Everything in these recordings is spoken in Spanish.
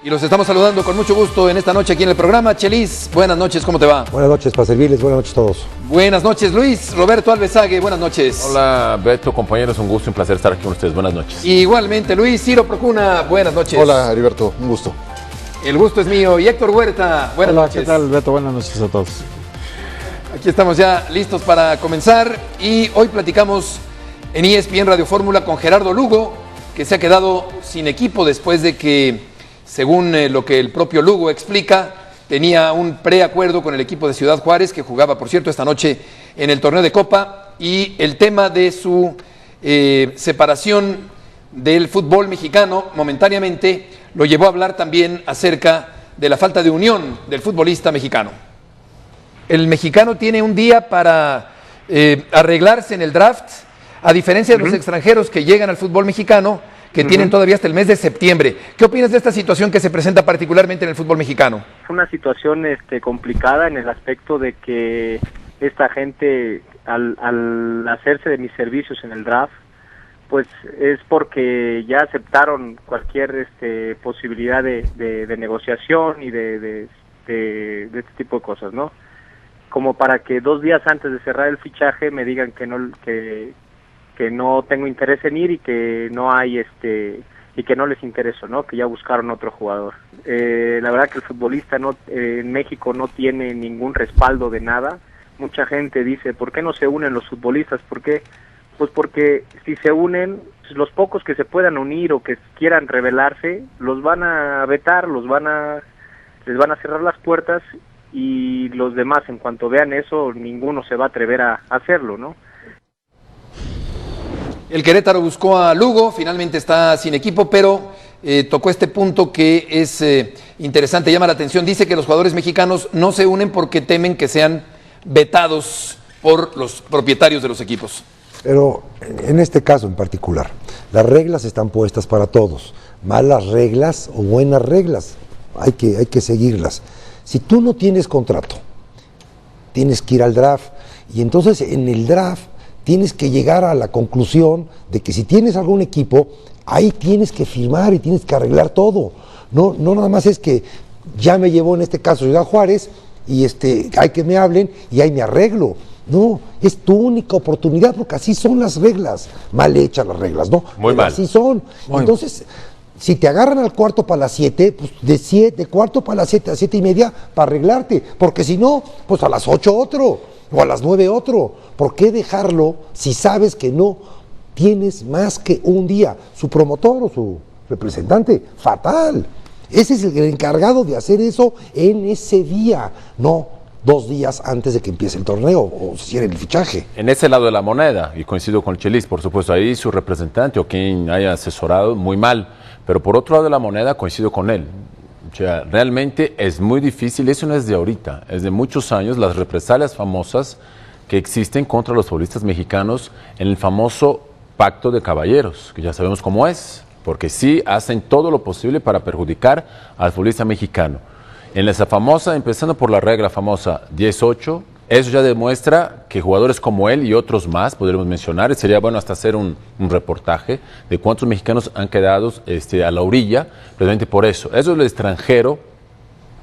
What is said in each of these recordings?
Y los estamos saludando con mucho gusto en esta noche aquí en el programa. Chelis, buenas noches, ¿cómo te va? Buenas noches, para servirles, buenas noches a todos. Buenas noches, Luis. Roberto Alvesague, buenas noches. Hola, Beto, compañeros, un gusto y un placer estar aquí con ustedes. Buenas noches. Igualmente, Luis. Ciro Procuna, buenas noches. Hola, Heriberto, un gusto. El gusto es mío. Y Héctor Huerta, buenas noches. ¿Qué tal, Beto? Buenas noches a todos. Aquí estamos ya listos para comenzar y hoy platicamos en ESPN Radio Fórmula con Gerardo Lugo, que se ha quedado sin equipo después de que, según lo que el propio Lugo explica, tenía un preacuerdo con el equipo de Ciudad Juárez, que jugaba, por cierto, esta noche en el torneo de Copa, y el tema de su separación del fútbol mexicano momentáneamente lo llevó a hablar también acerca de la falta de unión del futbolista mexicano. El mexicano tiene un día para arreglarse en el draft, a diferencia de los extranjeros que llegan al fútbol mexicano, que tienen todavía hasta el mes de septiembre. ¿Qué opinas de esta situación que se presenta particularmente en el fútbol mexicano? Es una situación complicada en el aspecto de que esta gente, al hacerse de mis servicios en el draft, pues es porque ya aceptaron cualquier posibilidad de negociación y de este tipo de cosas, ¿no? Como para que 2 días antes de cerrar el fichaje me digan que no tengo interés en ir y que no hay y que no les intereso, ¿no? Que ya buscaron otro jugador. La verdad que el futbolista en México no tiene ningún respaldo de nada. Mucha gente dice, ¿por qué no se unen los futbolistas? ¿Por qué? Pues porque si se unen, los pocos que se puedan unir o que quieran rebelarse, los van a vetar, les van a cerrar las puertas, y los demás, en cuanto vean eso, ninguno se va a atrever a hacerlo, ¿no? El Querétaro buscó a Lugo, finalmente está sin equipo, pero tocó este punto que es interesante, llama la atención. Dice que los jugadores mexicanos no se unen porque temen que sean vetados por los propietarios de los equipos. Pero en este caso en particular, las reglas están puestas para todos. Malas reglas o buenas reglas, hay que seguirlas. Si tú no tienes contrato, tienes que ir al draft, y entonces en el draft tienes que llegar a la conclusión de que si tienes algún equipo, ahí tienes que firmar y tienes que arreglar todo. No nada más es que ya me llevó en este caso Ciudad Juárez y hay que me hablen y ahí me arreglo. No, es tu única oportunidad porque así son las reglas. Mal hechas las reglas, ¿no? Muy pero mal. Así son. Entonces, si te agarran al cuarto para las 7, pues de cuarto para las 7 a 7:30 para arreglarte. Porque si no, pues a las 8 otro. O a las 9 otro. ¿Por qué dejarlo si sabes que no tienes más que un día? Su promotor o su representante, fatal. Ese es el encargado de hacer eso en ese día, no 2 días antes de que empiece el torneo o se cierre el fichaje. En ese lado de la moneda, y coincido con el Chelis, por supuesto, ahí su representante o quien haya asesorado, muy mal. Pero por otro lado de la moneda, coincido con él. O sea, realmente es muy difícil, eso no es de ahorita, es de muchos años, las represalias famosas que existen contra los futbolistas mexicanos en el famoso pacto de caballeros, que ya sabemos cómo es, porque sí hacen todo lo posible para perjudicar al futbolista mexicano. En esa famosa, empezando por la regla famosa 10-8, eso ya demuestra que jugadores como él y otros más, podríamos mencionar, sería bueno hasta hacer un reportaje de cuántos mexicanos han quedado a la orilla, precisamente por eso. Eso es el extranjero,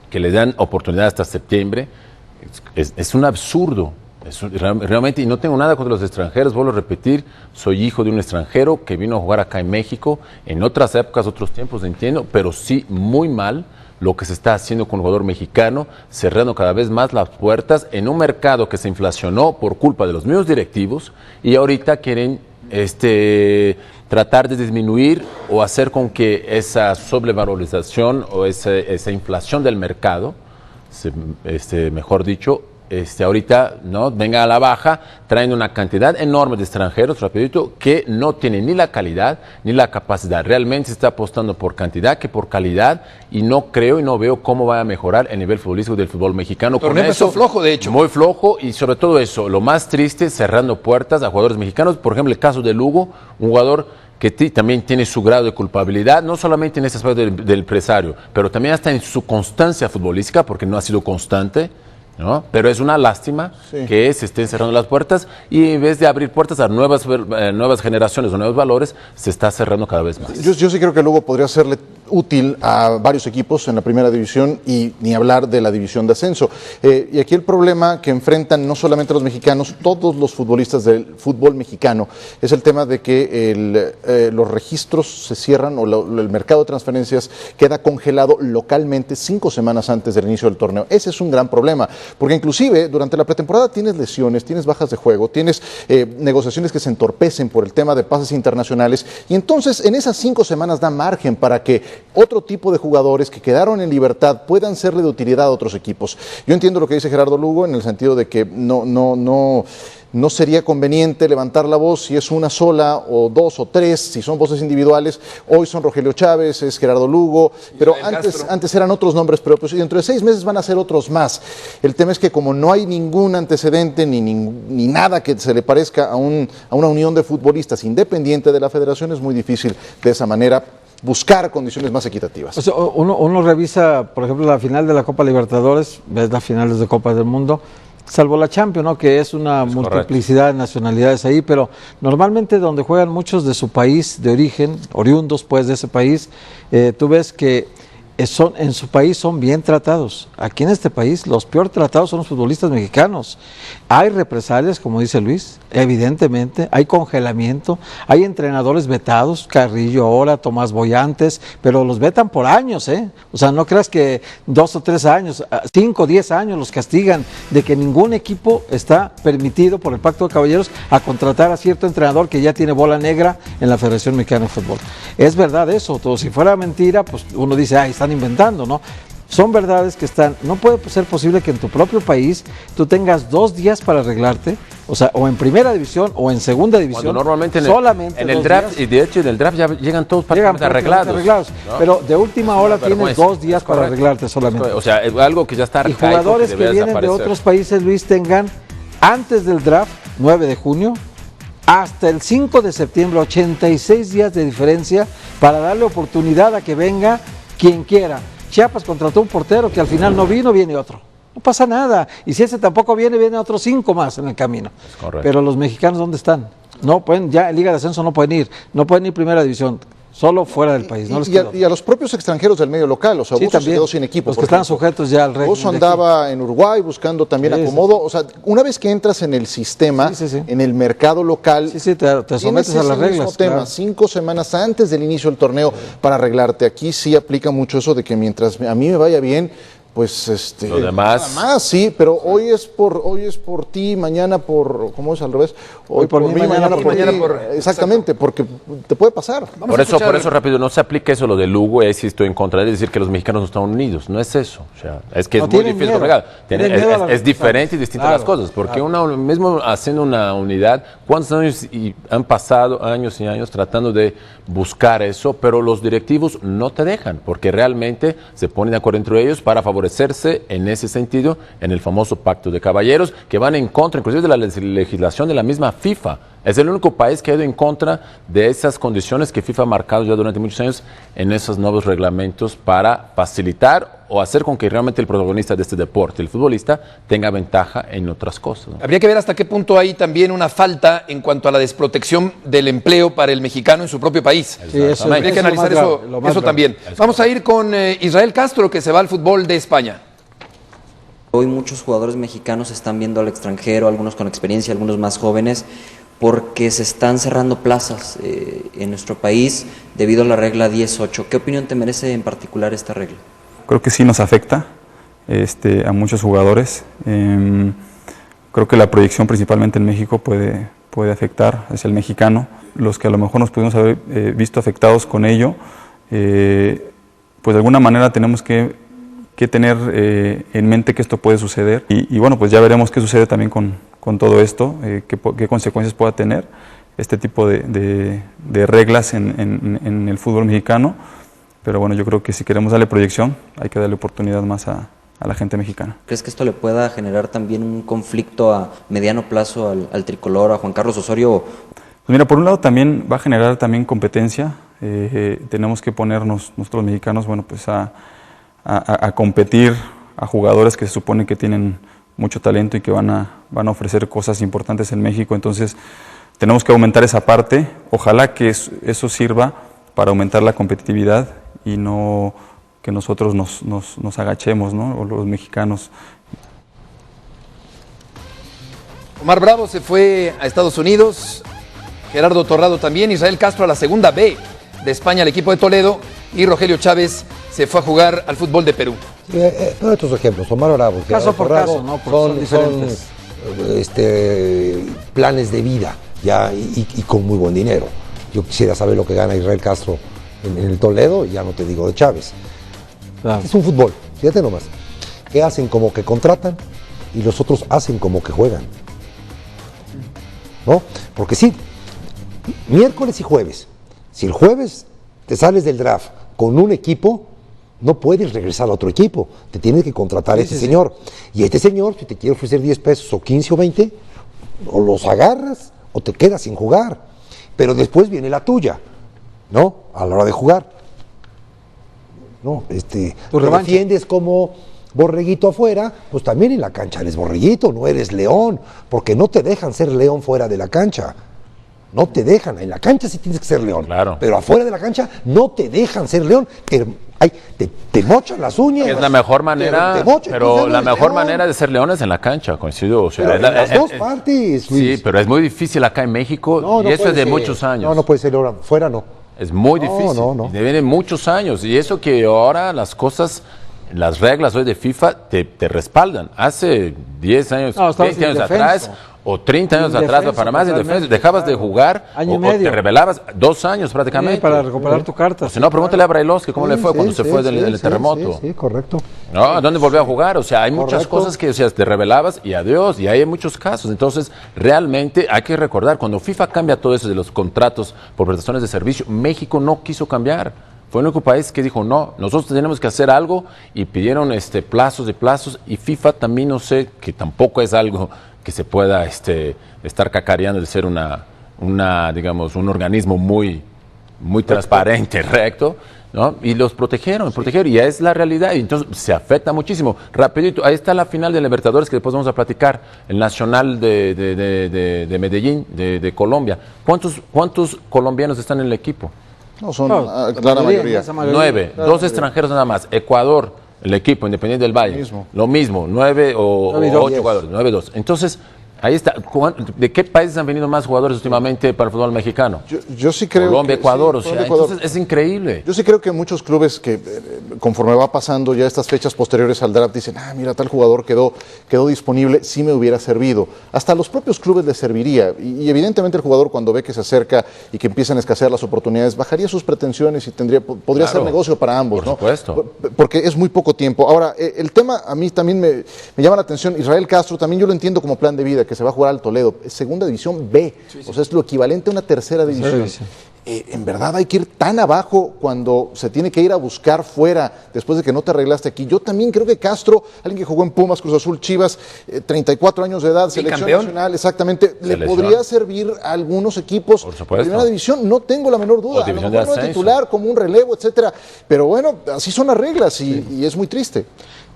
que le dan oportunidad hasta septiembre, es un absurdo, realmente, y no tengo nada contra los extranjeros, vuelvo a repetir, soy hijo de un extranjero que vino a jugar acá en México, en otras épocas, otros tiempos, entiendo, pero sí muy mal lo que se está haciendo con el jugador mexicano, cerrando cada vez más las puertas en un mercado que se inflacionó por culpa de los mismos directivos y ahorita quieren tratar de disminuir o hacer con que esa sobrevalorización o esa inflación del mercado, mejor dicho, ahorita no venga a la baja, trayendo una cantidad enorme de extranjeros, rapidito, que no tienen ni la calidad ni la capacidad. Realmente se está apostando por cantidad que por calidad, y no creo y no veo cómo va a mejorar el nivel futbolístico del fútbol mexicano. El torneo empezó flojo, de hecho. Muy flojo, y sobre todo eso, lo más triste, cerrando puertas a jugadores mexicanos. Por ejemplo, el caso de Lugo, un jugador que también tiene su grado de culpabilidad, no solamente en ese aspecto del empresario, pero también hasta en su constancia futbolística, porque no ha sido constante, ¿no? Pero es una lástima que se estén cerrando las puertas y en vez de abrir puertas a nuevas generaciones o nuevos valores, se está cerrando cada vez más. Yo sí creo que Lugo podría hacerle útil a varios equipos en la primera división y ni hablar de la división de ascenso. Y aquí el problema que enfrentan no solamente los mexicanos, todos los futbolistas del fútbol mexicano, es el tema de que los registros se cierran o el mercado de transferencias queda congelado localmente 5 semanas antes del inicio del torneo. Ese es un gran problema, porque inclusive durante la pretemporada tienes lesiones, tienes bajas de juego, tienes negociaciones que se entorpecen por el tema de pases internacionales, y entonces en esas 5 semanas da margen para que otro tipo de jugadores que quedaron en libertad puedan serle de utilidad a otros equipos. Yo entiendo lo que dice Gerardo Lugo en el sentido de que no sería conveniente levantar la voz si es una sola o 2 o 3, si son voces individuales. Hoy son Rogelio Chávez, es Gerardo Lugo, pero antes eran otros nombres propios y dentro de 6 meses van a ser otros más. El tema es que como no hay ningún antecedente ni nada que se le parezca a una unión de futbolistas independiente de la federación, es muy difícil de esa manera buscar condiciones más equitativas. O sea, uno revisa, por ejemplo, la final de la Copa Libertadores, ves las finales de Copa del Mundo, salvo la Champions, ¿no? Que es una multiplicidad de nacionalidades ahí, pero normalmente donde juegan muchos de su país de origen, oriundos pues de ese país, tú ves que en su país son bien tratados. Aquí en este país los peor tratados son los futbolistas mexicanos. Hay represalias, como dice Luis, evidentemente, hay congelamiento, hay entrenadores vetados, Carrillo ahora, Tomás Boy antes, pero los vetan por años, ¿eh? O sea, no creas que 2 o 3 años, 5 o 10 años los castigan, de que ningún equipo está permitido por el Pacto de Caballeros a contratar a cierto entrenador que ya tiene bola negra en la Federación Mexicana de Fútbol. Es verdad eso, todo. Si fuera mentira, pues uno dice, ay, están inventando, ¿no? Son verdades que están, no puede ser posible que en tu propio país tú tengas 2 días para arreglarte, o sea, o en primera división o en segunda división. Cuando normalmente solamente en el draft, y de hecho en el draft ya llegan todos prácticamente arreglados. ¿No? Pero de última hora tienes 2 días para arreglarte solamente. O sea, algo que ya está arcaico. Y jugadores que vienen de otros países, Luis, tengan antes del draft, 9 de junio, hasta el 5 de septiembre, 86 días de diferencia para darle oportunidad a que venga quien quiera. Chiapas contrató un portero que al final no vino, viene otro. No pasa nada. Y si ese tampoco viene, vienen otros 5 más en el camino. Pero los mexicanos, ¿dónde están? No pueden, ya en Liga de Ascenso no pueden ir primera división. Solo fuera del país. Y a los propios extranjeros del medio local, o sea, Buzo se quedó sin equipo. Los que están sujetos ya al régimen. Buzo andaba en Uruguay buscando también acomodo. O sea, una vez que entras en el sistema, en el mercado local, te sometes a las reglas. Tema, 5 semanas antes del inicio del torneo para arreglarte. Aquí sí aplica mucho eso de que mientras a mí me vaya bien, pues lo demás. Nada más, sí, pero hoy es por ti, mañana por, ¿cómo es al revés? Hoy por mí, mañana por ti. Exactamente, porque te puede pasar. Por eso rápido, no se aplica eso lo de Lugo, ahí sí estoy en contra de decir que los mexicanos no están unidos, no es eso. O sea, es que es muy difícil regar. Es diferente y distinto las cosas, porque uno mismo haciendo una unidad, ¿cuántos años han pasado años y años tratando de buscar eso, pero los directivos no te dejan, porque realmente se ponen de acuerdo entre ellos para favorecerse en ese sentido en el famoso Pacto de Caballeros, que van en contra inclusive de la legislación de la misma FIFA. Es el único país que ha ido en contra de esas condiciones que FIFA ha marcado ya durante muchos años en esos nuevos reglamentos para facilitar o hacer con que realmente el protagonista de este deporte, el futbolista, tenga ventaja en otras cosas, ¿no? Habría que ver hasta qué punto hay también una falta en cuanto a la desprotección del empleo para el mexicano en su propio país. Sí, eso, habría que analizar eso también. Vamos a ir con Israel Castro, que se va al fútbol de España. Hoy muchos jugadores mexicanos están viendo al extranjero, algunos con experiencia, algunos más jóvenes, porque se están cerrando plazas en nuestro país debido a la regla 10.8. ¿Qué opinión te merece en particular esta regla? Creo que sí nos afecta a muchos jugadores. Creo que la proyección principalmente en México puede afectar hacia el mexicano. Los que a lo mejor nos pudimos haber visto afectados con ello, pues de alguna manera tenemos que tener en mente que esto puede suceder y bueno, pues ya veremos qué sucede también con todo esto, qué consecuencias pueda tener este tipo de reglas en el fútbol mexicano, pero bueno, yo creo que si queremos darle proyección hay que darle oportunidad más a la gente mexicana. ¿Crees que esto le pueda generar también un conflicto a mediano plazo al tricolor, a Juan Carlos Osorio? Pues mira, por un lado también va a generar también competencia, tenemos que ponernos nosotros mexicanos, bueno, pues a competir a jugadores que se supone que tienen mucho talento y que van a ofrecer cosas importantes en México, entonces tenemos que aumentar esa parte, ojalá que eso sirva para aumentar la competitividad y no que nosotros nos agachemos, ¿no? O los mexicanos. Omar Bravo se fue a Estados Unidos, Gerardo Torrado también, Israel Castro a la segunda B de España, al equipo de Toledo, y Rogelio Chávez se fue a jugar al fútbol de Perú. Otros ejemplos, Omar Bravo, caso por Torrado, caso, ¿no? Son diferentes. Planes de vida ya y con muy buen dinero. Yo quisiera saber lo que gana Israel Castro en el Toledo, y ya no te digo de Chávez. Claro. Es un fútbol, fíjate nomás, que hacen como que contratan y los otros hacen como que juegan, ¿no? Porque sí, miércoles y jueves, si el jueves te sales del draft con un equipo, no puedes regresar a otro equipo, te tienes que contratar a este señor. Y este señor, si te quiere ofrecer 10 pesos o 15 o 20, o los agarras o te quedas sin jugar. Pero después viene la tuya, ¿no? A la hora de jugar. No, te defiendes como borreguito afuera, pues también en la cancha eres borreguito, no eres león, porque no te dejan ser león fuera de la cancha. No te dejan, en la cancha sí tienes que ser león, claro, pero afuera de la cancha no te dejan ser león, te mochan las uñas. Es la mejor manera, pero la mejor manera de ser león es en la cancha, coincido. O sea, en las dos partes, Luis. Sí, pero es muy difícil acá en México, y eso es de muchos años. No puede ser león, fuera no. Es muy difícil, viene muchos años, y eso que ahora las cosas, las reglas hoy de FIFA te respaldan. Hace 10 años, 20 años atrás, o 30 años atrás, para más indefenso, dejabas de jugar, o te rebelabas 2 años prácticamente. Para recuperar tu carta. Si no, pregúntale a Brailovsky cómo le fue cuando se fue del terremoto. Sí, correcto. No, ¿dónde volvió a jugar? O sea, hay muchas cosas que, o sea, te rebelabas y adiós, y hay muchos casos. Entonces, realmente hay que recordar, cuando FIFA cambia todo eso de los contratos por prestaciones de servicio, México no quiso cambiar. Fue el único país que dijo, no, nosotros tenemos que hacer algo, y pidieron plazos, y FIFA también, no sé, que tampoco es algo que se pueda estar cacareando de ser digamos, un organismo muy transparente, recto, ¿no? Y los protegieron, y es la realidad, y entonces se afecta muchísimo. Rapidito, ahí está la final de Libertadores, que después vamos a platicar, el Nacional de Medellín, de Colombia. ¿Cuántos colombianos están en el equipo? No, son clara mayoría. 9, 2 extranjeros nada más. Ecuador, el equipo Independiente del Valle, lo mismo, 9 o 8 jugadores, 9-2. Entonces, ahí está. ¿De qué países han venido más jugadores últimamente para el fútbol mexicano? Yo sí creo Colombia, Ecuador, sí, o sea, Ecuador. Entonces es increíble. Yo sí creo que muchos clubes que conforme va pasando ya estas fechas posteriores al draft dicen, mira, tal jugador quedó disponible, sí me hubiera servido. Hasta a los propios clubes les serviría, y evidentemente el jugador, cuando ve que se acerca y que empiezan a escasear las oportunidades, bajaría sus pretensiones y podría ser negocio para ambos, por supuesto. Porque es muy poco tiempo. Ahora, el tema a mí también me llama la atención. Israel Castro también yo lo entiendo como plan de vida, que se va a jugar al Toledo, es segunda división B, o sea, es lo equivalente a una tercera división. En verdad hay que ir tan abajo cuando se tiene que ir a buscar fuera después de que no te arreglaste aquí. Yo también creo que Castro, alguien que jugó en Pumas, Cruz Azul, Chivas, 34 años de edad, selección nacional, exactamente, le podría servir a algunos equipos de primera división, no tengo la menor duda. A lo mejor no es titular, como un relevo, etcétera, pero bueno, así son las reglas y es muy triste.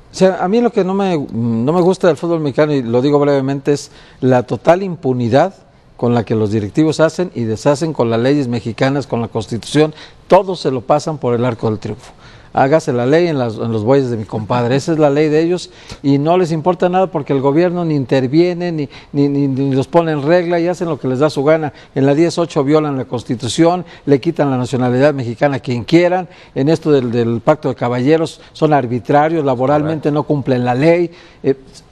O sea, a mí lo que no me gusta del fútbol mexicano, y lo digo brevemente, es la total impunidad con la que los directivos hacen y deshacen con las leyes mexicanas, con la Constitución. Todos se lo pasan por el arco del triunfo. Hágase la ley en los bueyes de mi compadre, esa es la ley de ellos, y no les importa nada porque el gobierno ni interviene, ni los pone en regla, y hacen lo que les da su gana. En la 10-8 violan la Constitución, le quitan la nacionalidad mexicana a quien quieran. En esto del Pacto de Caballeros son arbitrarios, laboralmente no cumplen la ley.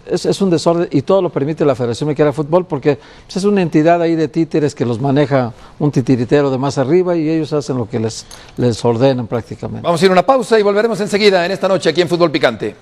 Es un desorden, y todo lo permite la Federación Mexicana de Fútbol, porque es una entidad ahí de títeres que los maneja un titiritero de más arriba, y ellos hacen lo que les ordenan prácticamente. Vamos a ir a una pausa y volveremos enseguida en esta noche aquí en Fútbol Picante.